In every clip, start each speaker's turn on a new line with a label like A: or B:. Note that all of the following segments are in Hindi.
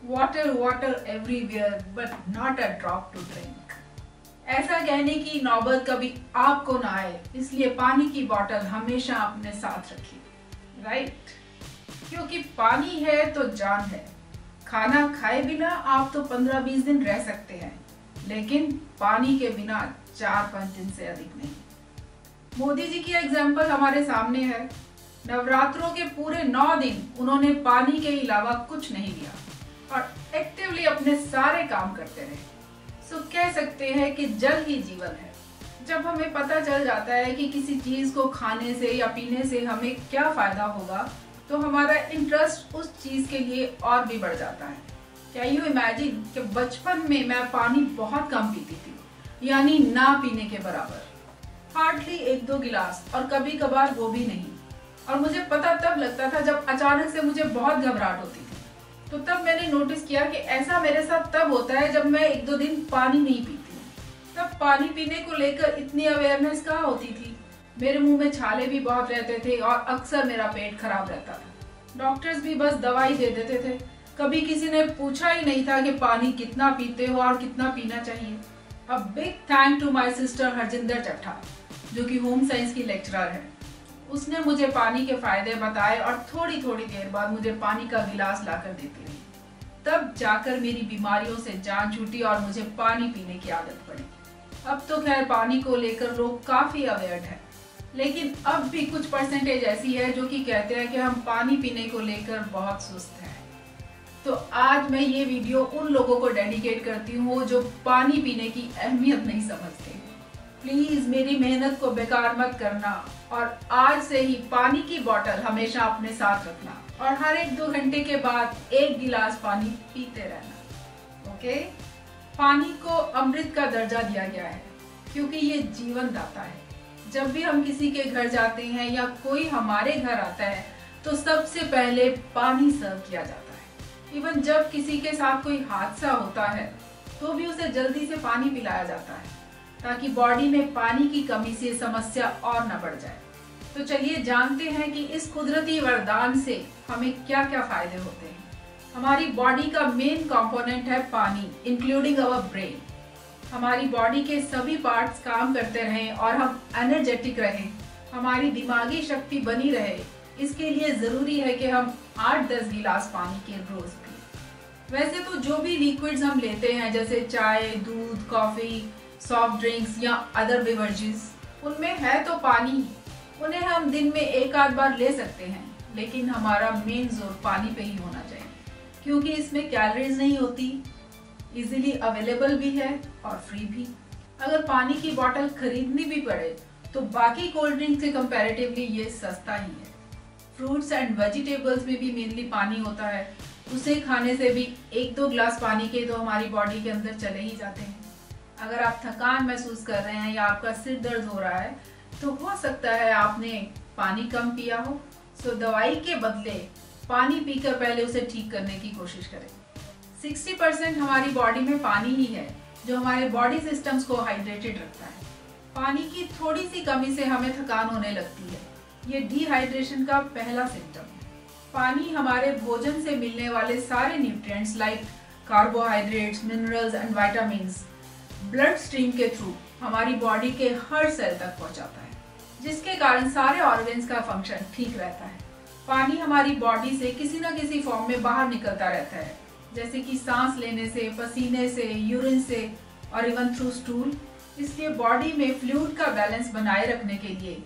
A: Water water everywhere but not a drop to drink. ऐसा कहने की नौबत कभी आपको ना आए, इसलिए पानी की बोतल हमेशा अपने साथ रखिए, राइट? क्योंकि पानी है तो जान है। खाना खाए बिना आप तो 15-20 दिन रह सकते हैं, लेकिन पानी के बिना 4-5 दिन से अधिक नहीं। मोदी जी की एग्जाम्पल हमारे सामने है। नवरात्रों के पूरे 9 दिन उन्होंने पानी के अलावा कुछ नहीं लिया और एक्टिवली अपने सारे काम करते रहे। सो कह सकते हैं कि जल ही जीवन है। जब हमें पता चल जाता है कि किसी चीज को खाने से या पीने से हमें क्या फायदा होगा, तो हमारा इंटरेस्ट उस चीज के लिए और भी बढ़ जाता है। क्या यू इमेजिन कि बचपन में मैं पानी बहुत कम पीती थी, यानी ना पीने के बराबर, हार्डली 1-2 गिलास, और कभी कभार वो भी नहीं। और मुझे पता तब लगता था जब अचानक से मुझे बहुत घबराहट होती थी। तो तब मैंने नोटिस किया कि ऐसा मेरे साथ तब होता है जब मैं 1-2 दिन पानी नहीं पीती हूँ। तब पानी पीने को लेकर इतनी अवेयरनेस कहाँ होती थी। मेरे मुंह में छाले भी बहुत रहते थे और अक्सर मेरा पेट खराब रहता था। डॉक्टर्स भी बस दवाई दे देते थे, कभी किसी ने पूछा ही नहीं था कि पानी कितना पीते हो और कितना पीना चाहिए। A big thank to my sister Harjinder Chattha, जो कि होम साइंस की लेक्चरर है। उसने मुझे पानी के फायदे बताए और थोड़ी थोड़ी देर बाद मुझे पानी का गिलास लाकर देती रही। तब जाकर मेरी बीमारियों से जान छूटी और मुझे पानी पीने की आदत पड़ी। अब तो खैर पानी को लेकर लोग काफी अवेयर हैं, लेकिन अब भी कुछ परसेंटेज ऐसी है जो कि कहते हैं कि हम पानी पीने को लेकर बहुत सुस्त हैं। तो आज मैं ये वीडियो उन लोगों को डेडिकेट करती हूँ जो पानी पीने की अहमियत नहीं समझते। प्लीज मेरी मेहनत को बेकार मत करना और आज से ही पानी की बोतल हमेशा अपने साथ रखना और हर 1-2 घंटे के बाद 1 गिलास पानी पीते रहना। ओके? पानी को अमृत का दर्जा दिया गया है क्योंकि ये जीवन दाता है। जब भी हम किसी के घर जाते हैं या कोई हमारे घर आता है तो सबसे पहले पानी सर्व किया जाता है। इवन जब किसी के साथ कोई हादसा होता है तो भी उसे जल्दी से पानी पिलाया जाता है ताकि बॉडी में पानी की कमी से समस्या और न बढ़ जाए। तो चलिए जानते हैं कि इस कुदरती वरदान से हमें क्या क्या फायदे होते हैं। हमारी बॉडी का मेन कंपोनेंट है पानी, इंक्लूडिंग अवर ब्रेन। हमारी बॉडी के सभी पार्ट्स काम करते रहें और हम एनर्जेटिक रहें, हमारी दिमागी शक्ति बनी रहे, इसके लिए जरूरी है कि हम 8-10 गिलास पानी के रोज पिए। वैसे तो जो भी लिक्विड्स हम लेते हैं जैसे चाय, दूध, कॉफी, सॉफ्ट ड्रिंक्स या अदर बेवरेजेस, उनमें है तो पानी। उन्हें हम दिन में 1-8 बार ले सकते हैं, लेकिन हमारा मेन जोर पानी पे ही होना चाहिए क्योंकि इसमें कैलोरीज नहीं होती, इजीली अवेलेबल भी है और फ्री भी। अगर पानी की बोतल खरीदनी भी पड़े तो बाकी कोल्ड ड्रिंक से कंपैरेटिवली ये सस्ता ही है। फ्रूट्स एंड वेजिटेबल्स में भी मेनली पानी होता है, उसे खाने से भी 1-2 गिलास पानी के तो हमारी बॉडी के अंदर चले ही जाते हैं। अगर आप थकान महसूस कर रहे हैं या आपका सिर दर्द हो रहा है तो हो सकता है आपने पानी कम पिया हो। सो दवाई के बदले पानी पीकर पहले उसे ठीक करने की कोशिश करें। 60% हमारी बॉडी में पानी ही है जो हमारे बॉडी सिस्टम्स को हाइड्रेटेड रखता है। पानी की थोड़ी सी कमी से हमें थकान होने लगती है, ये डिहाइड्रेशन का पहला सिम्टम है। पानी हमारे भोजन से मिलने वाले सारे nutrients like carbohydrates, minerals and vitamins blood stream के थ्रू हमारी बॉडी के हर सेल तक पहुंचाता है, जिसके कारण सारे ऑर्गन्स का फंक्शन ठीक रहता है। पानी हमारी बॉडी से किसी न किसी फॉर्म में बाहर निकलता रहता है, जैसे कि सांस लेने से, पसीने से, यूरिन से और इवन थ्रू स्टूल। इसलिए बॉडी में फ्लूइड का बैलेंस बनाए रखने के लिए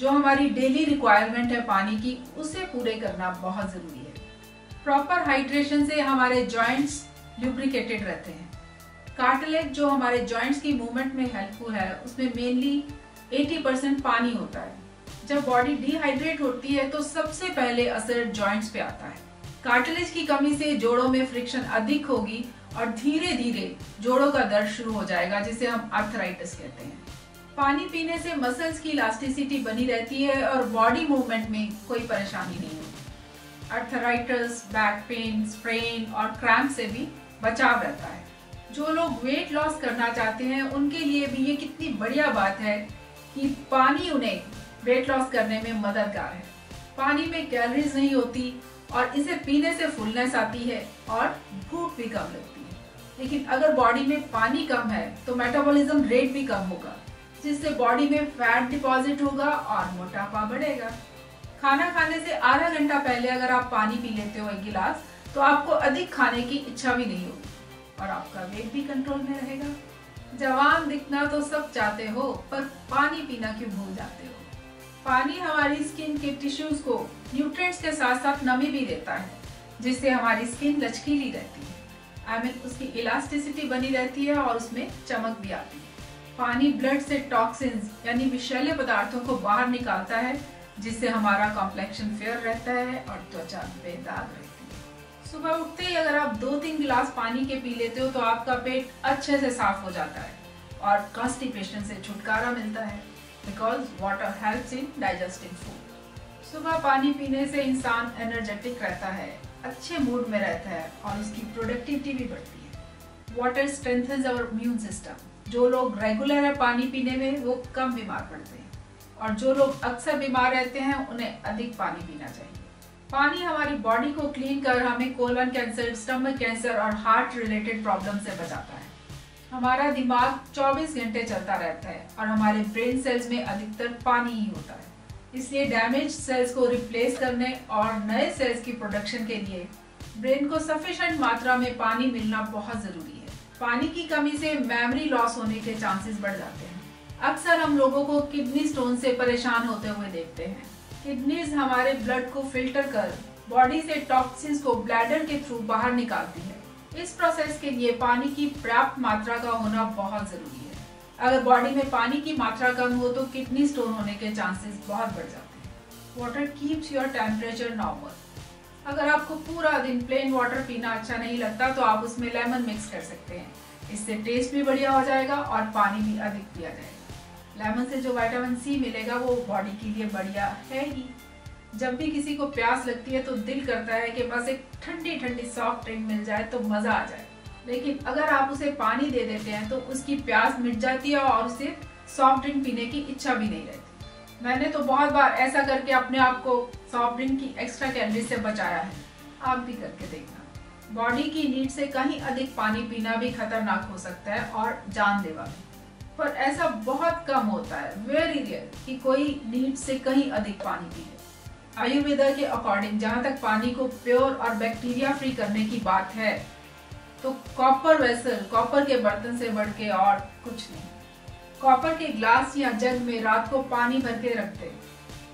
A: जो हमारी डेली रिक्वायरमेंट है पानी की, उसे पूरे करना बहुत जरूरी है। प्रॉपर हाइड्रेशन से हमारे जॉइंट्स ल्यूब्रिकेटेड रहते हैं। कार्टिलेज जो हमारे जॉइंट्स की मूवमेंट में हेल्पफुल है, उसमें मेनली 80% पानी होता है। जब बॉडी डिहाइड्रेट होती है तो सबसे पहले असर जॉइंट्स पे आता है। कार्टिलेज की कमी से जोड़ों में फ्रिक्शन अधिक होगी और धीरे धीरे जोड़ों का दर्द शुरू हो जाएगा, जिसे हम आर्थराइटिस कहते हैं। पानी पीने से मसल्स की इलास्टिसिटी बनी रहती है और बॉडी मूवमेंट में कोई परेशानी नहीं होती। आर्थराइटिस, बैक पेन, स्ट्रेन और क्रैम्प से भी बचाव रहता है। जो लोग वेट लॉस करना चाहते हैं उनके लिए भी ये कितनी बढ़िया बात है कि पानी उन्हें वेट लॉस करने में मददगार है। पानी में कैलोरीज नहीं होती और इसे पीने से फुलनेस आती है और भूख भी कम लगती है। लेकिन अगर बॉडी में पानी कम है तो मेटाबॉलिज्म रेट भी कम होगा, जिससे बॉडी में फैट डिपॉजिट होगा और मोटापा बढ़ेगा। खाना खाने से आधा घंटा पहले अगर आप पानी पी लेते हो 1 गिलास, तो आपको अधिक खाने की इच्छा भी नहीं होगी और आपका वेट भी कंट्रोल में रहेगा। जवान दिखना तो सब चाहते हो, पर पानी पीना क्यों भूल जाते हो? पानी हमारी स्किन के टिश्यूज को न्यूट्रिएंट्स के साथ साथ नमी भी देता है, जिससे हमारी स्किन लचकीली रहती है। उसकी इलास्टिसिटी बनी रहती है और उसमें चमक भी आती है। पानी ब्लड से टॉक्सिन्स यानी विषैले पदार्थों को बाहर निकालता है, जिससे हमारा कॉम्प्लेक्शन फेयर रहता है और त्वचा बेदाग रहती है। सुबह उठते ही अगर आप 2-3 गिलास पानी के पी लेते हो तो आपका पेट अच्छे से साफ हो जाता है और कॉन्स्टिपेशन से छुटकारा मिलता है, because water helps in digesting food. सुबह पानी पीने से इंसान एनर्जेटिक रहता है, अच्छे मूड में रहता है और उसकी प्रोडक्टिविटी भी बढ़ती है। Water strengthens our immune system. जो लोग रेगुलर है पानी पीने में, वो कम बीमार पड़ते हैं, और जो लोग अक्सर बीमार रहते हैं उन्हें अधिक पानी पीना चाहिए। पानी हमारी बॉडी को क्लीन कर हमें कोलन कैंसर, स्टमक कैंसर और हार्ट रिलेटेड प्रॉब्लम से बचाता है। हमारा दिमाग 24 घंटे चलता रहता है और हमारे ब्रेन सेल्स में अधिकतर पानी ही होता है। इसलिए डैमेज सेल्स को रिप्लेस करने और नए सेल्स की प्रोडक्शन के लिए ब्रेन को सफिशिएंट मात्रा में पानी मिलना बहुत जरूरी है। पानी की कमी से मेमोरी लॉस होने के चांसेस बढ़ जाते हैं। अक्सर हम लोगों को किडनी स्टोन से परेशान होते हुए देखते हैं। किडनीज हमारे ब्लड को फिल्टर कर बॉडी से टॉक्सिन्स को ब्लैडर के थ्रू बाहर निकालती है। इस प्रोसेस के लिए पानी की पर्याप्त मात्रा का होना बहुत जरूरी है। अगर बॉडी में पानी की मात्रा कम हो तो किडनी स्टोन होने के चांसेस बहुत बढ़ जाते हैं। Water keeps your temperature normal. अगर आपको पूरा दिन प्लेन वाटर पीना अच्छा नहीं लगता तो आप उसमें लेमन मिक्स कर सकते हैं। इससे टेस्ट भी बढ़िया हो जाएगा और पानी भी अधिक पिया जाएगा। लेमन से जो विटामिन सी मिलेगा वो बॉडी के लिए बढ़िया है ही। जब भी किसी को प्यास लगती है तो दिल करता है कि बस एक ठंडी ठंडी सॉफ्ट ड्रिंक मिल जाए तो मजा आ जाए, लेकिन अगर आप उसे पानी दे देते हैं तो उसकी प्यास मिट जाती है और उसे सॉफ्ट ड्रिंक पीने की इच्छा भी नहीं रहती। मैंने तो बहुत बार ऐसा करके अपने आप को सॉफ्ट ड्रिंक की एक्स्ट्रा कैलोरी से बचाया है। आप भी करके देखना। बॉडी की नीड से कहीं अधिक पानी पीना भी खतरनाक हो सकता है और जानलेवा भी, पर ऐसा बहुत कम होता है, वेरी रेयर, कि कोई नीड से कहीं अधिक पानी पी ले। आयुर्वेदा के अकॉर्डिंग जहाँ तक पानी को प्योर और बैक्टीरिया फ्री करने की बात है तो कॉपर वेसल, कॉपर के बर्तन से बढ़ के और कुछ नहीं। कॉपर के ग्लास या जग में रात को पानी भर के रखते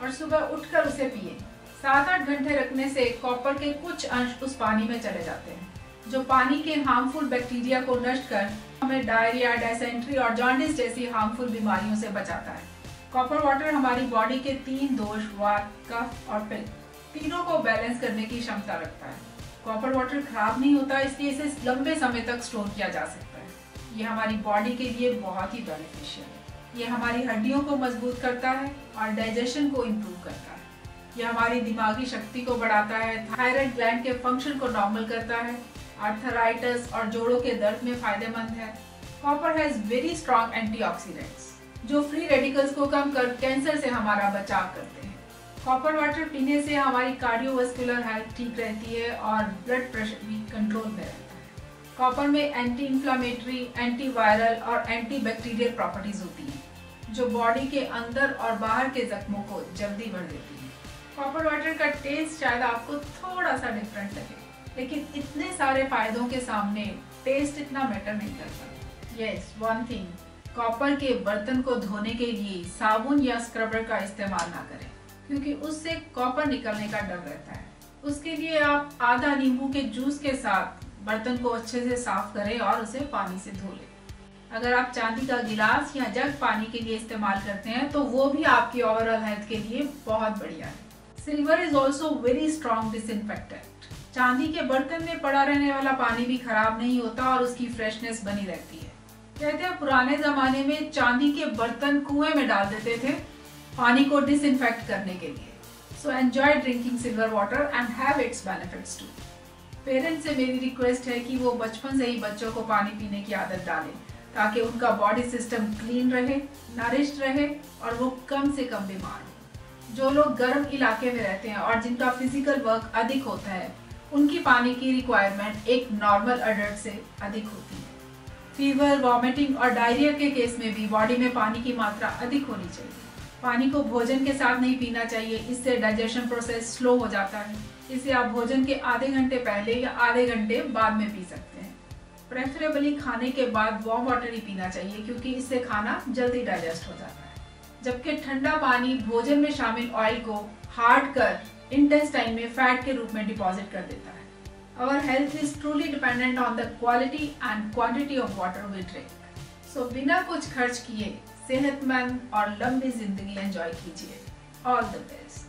A: और सुबह उठकर उसे पिए। 7-8 घंटे रखने से कॉपर के कुछ अंश उस पानी में चले जाते हैं, जो पानी के हार्मफुल बैक्टीरिया को नष्ट कर हमें डायरिया, डायसेंट्री और जॉन्डिस जैसी हार्मफुल बीमारियों से बचाता है। कॉपर वाटर हमारी बॉडी के 3 दोष, वात, कफ और पित्त, तीनों को बैलेंस करने की क्षमता रखता है। कॉपर वाटर खराब नहीं होता, इसलिए इसे लंबे समय तक स्टोर किया जा सकता है। ये हमारी बॉडी के लिए बहुत ही बेनिफिशियल है। ये हमारी हड्डियों को मजबूत करता है और डाइजेशन को इम्प्रूव करता है। ये हमारी दिमागी शक्ति को बढ़ाता है, थायराइड ग्लैंड के फंक्शन को नॉर्मल करता है, आर्थराइटिस और जोड़ों के दर्द में फायदेमंद है। Copper has very strong antioxidants जो फ्री रेडिकल्स को कम कर कैंसर से हमारा बचाव करते हैं। कॉपर वाटर पीने से हमारी कार्डियोवास्कुलर हेल्थ ठीक रहती है और ब्लड प्रेशर भी कंट्रोल में रहता है। कॉपर में एंटी इंफ्लेमेटरी, एंटीवायरल और एंटीबैक्टीरियल प्रॉपर्टीज होती हैं, जो बॉडी के अंदर और बाहर के जख्मों को जल्दी भर देती है। कॉपर वाटर का टेस्ट शायद आपको थोड़ा सा डिफरेंट लगे, लेकिन इतने सारे फायदों के सामने टेस्ट इतना मैटर नहीं करता। यस, वन थिंग, कॉपर के बर्तन को धोने के लिए साबुन या स्क्रबर का इस्तेमाल ना करें, क्योंकि उससे कॉपर निकलने का डर रहता है। उसके लिए आप आधा नींबू के जूस के साथ बर्तन को अच्छे से साफ करें और उसे पानी से धो लें। अगर आप चांदी का गिलास या जग पानी के लिए इस्तेमाल करते हैं तो वो भी आपकी ओवरऑल हेल्थ के लिए बहुत बढ़िया है। Silver is also very strong disinfectant. चांदी के बर्तन में पड़ा रहने वाला पानी भी खराब नहीं होता और उसकी फ्रेशनेस बनी रहती है। कहते हैं पुराने जमाने में चांदी के बर्तन कुएं में डाल देते थे पानी को डिसइंफेक्ट करने के लिए। So enjoy drinking silver water and have its benefits too. Parents से मेरी रिक्वेस्ट है कि वो बचपन से ही बच्चों को पानी पीने की आदत डालें, ताकि उनका बॉडी सिस्टम क्लीन रहे, नरिश्ड रहे और वो कम से कम बीमार हो। जो लोग गर्म इलाके में रहते हैं और जिनका फिजिकल वर्क अधिक होता है, उनकी पानी की रिक्वायरमेंट एक नॉर्मल अडल्ट से अधिक होती है। फीवर, वॉमिटिंग और डायरिया के केस में भी बॉडी में पानी की मात्रा अधिक होनी चाहिए। पानी को भोजन के साथ नहीं पीना चाहिए, इससे डाइजेशन प्रोसेस स्लो हो जाता है। इसे आप भोजन के आधे घंटे पहले या आधे घंटे बाद में पी सकते हैं। प्रेफरेबली खाने के बाद वार्म वाटर ही पीना चाहिए, क्योंकि इससे खाना जल्दी डाइजेस्ट हो जाता है। जबकि ठंडा पानी भोजन में शामिल ऑयल को हार्ड कर इंटेस्टाइन में फैट के रूप में डिपॉजिट कर देता है। Our health is truly dependent on the quality and quantity of water we drink. So बिना कुछ खर्च किए सेहतमंद और लंबी जिंदगी एंजॉय कीजिए। All the best.